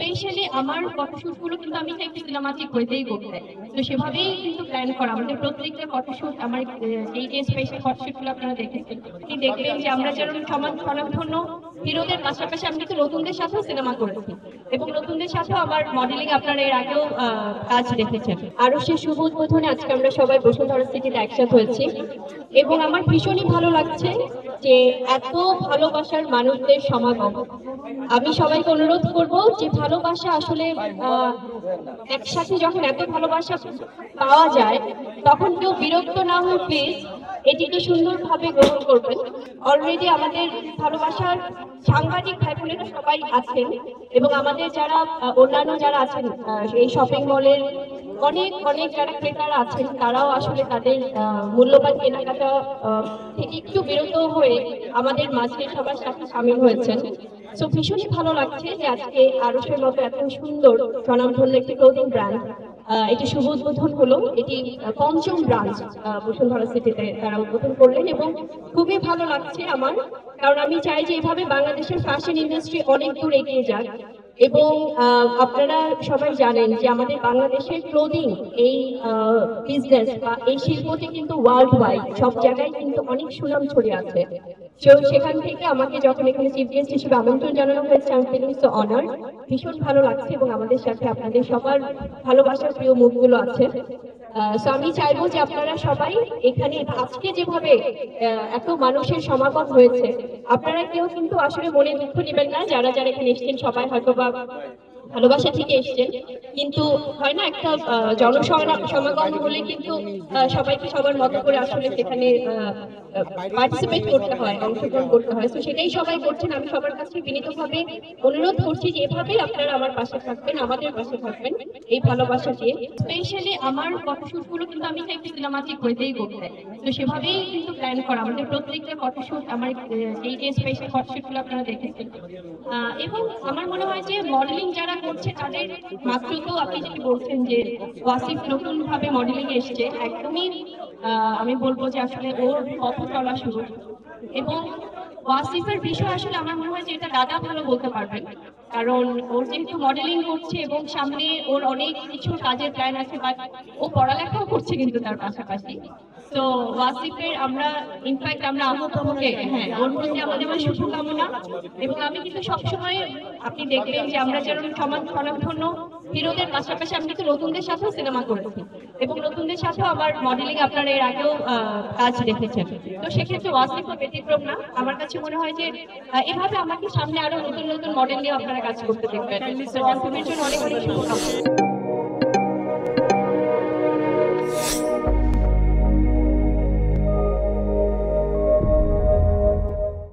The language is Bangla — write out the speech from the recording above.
স্পেশালি আমার ফটোশুট গুলো কিন্তু আমি চাই সিনেমাটিক ওয়েতেই করতে। তো সেভাবেই কিন্তু প্ল্যান করা আমাদের প্রত্যেকটা ফটোশুট। আমার এই যে স্পেশাল ফটোশুট গুলো আপনারা দেখেছেন, আপনি দেখবেন যে আমরা যেমন স্বনামধন্য হিরোদের পাশাপাশি আমি কিন্তু নতুনদের সাথেও সিনেমা করেছি এবং নতুনদের সাথেও আমার মডেলিং আপনারা এর আগেও কাজ দেখেছেন। আরো সে শুভ উদ্বোধনে আজকে আমরা সবাই বসুন্ধরা সিটিতে একসাথে হয়েছি এবং আমার ভীষণই ভালো লাগছে যে এত ভালোবাসার মানুষদের সমাগম। আমি সবাইকে অনুরোধ করব যে ভালোবাসা আসলে একসাথে যখন এত ভালোবাসা পাওয়া যায় তখন কেউ বিরক্ত না হয়ে প্লিজ এটিকে সুন্দরভাবে গ্রহণ করবেন। অলরেডি আমাদের ভালোবাসার সাংবাদিক ভাই বোনেরা সবাই আছেন এবং আমাদের যারা অন্যান্য যারা আছেন এই শপিং মলের অনেক অনেক যারা ক্রেতারা আছেন তারাও আসলে তাদের মূল্যবান কেনাকাটা থেকে একটু বিরত হয়ে আমাদের মাঝে সবার সাথে সামিল হয়েছেন। তো ভীষণই ভালো লাগছে যে আজকে আরশের মতো এত সুন্দর স্বনামধন্য একটি ক্লোদিং ব্র্যান্ড এটি শুভ উদ্বোধন হলো। এটি পঞ্চম ব্রাঞ্চ বসুন্ধরা সিটিতে তারা উদ্বোধন করলেন এবং খুবই ভালো লাগছে আমার, কারণ আমি চাই যে এভাবে বাংলাদেশের ফ্যাশন ইন্ডাস্ট্রি অনেক দূর এগিয়ে যাক। এবং আপনারা সবাই জানেন যে আমাদের বাংলাদেশের ক্লোদিং এই বিজনেস বা এই শিল্পটি কিন্তু ওয়ার্ল্ড ওয়াইড সব জায়গায় কিন্তু অনেক সুনাম ছড়িয়ে আছে। সেখান থেকে আমাকে যখন এখানে চিফ গেস্ট হিসেবে আমন্ত্রণ জানানো হয়েছে আমি ফিলিং সো অনার, ভীষণ ভালো লাগছে এবং আমাদের সাথে আপনাদের সবার ভালোবাসার প্রিয় মুখগুলো আছে। তো আমি চাইবো যে আপনারা সবাই এখানে আজকে যেভাবে এত মানুষের সমাগম হয়েছে আপনারা কেউ কিন্তু আসলে মনে দুঃখ নেবেন না, যারা যারা এখানে এসেছেন সবাই হয়তো বা ভালোবাসা থেকে এসছেন, কিন্তু হয় না একটা জনসমাগম হলে কিন্তু সবাইকে সবার মতো করে আসলে সেখানে পার্টিসিপেট করতে হয়, অংশগ্রহণ করতে হয়। তো সেটাই সবাই করছেন। আমি সবার কাছে বিনীতভাবে অনুরোধ করছি যে এভাবেই আপনারা আমার পাশে থাকবেন, আমাদের পাশে থাকবেন এই ভালোবাসা দিয়ে। স্পেশালি আমার ফটোশুট গুলো কিন্তু আমি চাই সিনেমাটিক ওয়েতেই করতে। তো সেভাবেই কিন্তু প্ল্যান করা আমাদের প্রত্যেকটা ফটোশুট। আমার এই যে স্পেশাল ফটোশুট গুলো আপনারা দেখেছেন এবং আমার মনে হয় যে মডেলিং যারা করছে তাদের মাত্র তো আপনি যেটা বলছেন যে ওয়াসিফ নতুন ভাবে মডেলিং এসছে, একদমই আমি বলবো যে আসলে ওর পথ চলা শুরু। এবং ওয়াসিফের বিষয় আসলে আমার মনে হয় যে এটা দাদা ভালো বলতে পারবেন, কারণ ওর যেহেতু মডেলিং করছে এবং সামনে ওর অনেক কিছু কাজের প্ল্যান আছে, বাট ও পড়ালেখাও করছে কিন্তু তার পাশাপাশি। তো ওয়াসিফের আমরা ইনফ্যাক্ট আমরা আহতমকে হ্যাঁ ওর প্রতি আমাদের শুভকামনা। এবং আমি কিন্তু সবসময় আপনি দেখবেন যে আমরা যেমন স্বনামধন্য হিরোদের পাশাপাশি আমি কিন্তু নতুনদের সাথেও সিনেমা করেছি এবং নতুনদের সাথেও আমার মডেলিং আপনারা এর আগেও কাজ দেখেছেন। তো সেক্ষেত্রে ওয়াসিফও ব্যতিক্রম না। আমার কাছে মনে হয় যে এভাবে আমাকে সামনে আরো নতুন নতুন মডেল নিয়ে আপনারা কাজ করতে দেখবেন। অনেক অনেক শুভকামনা।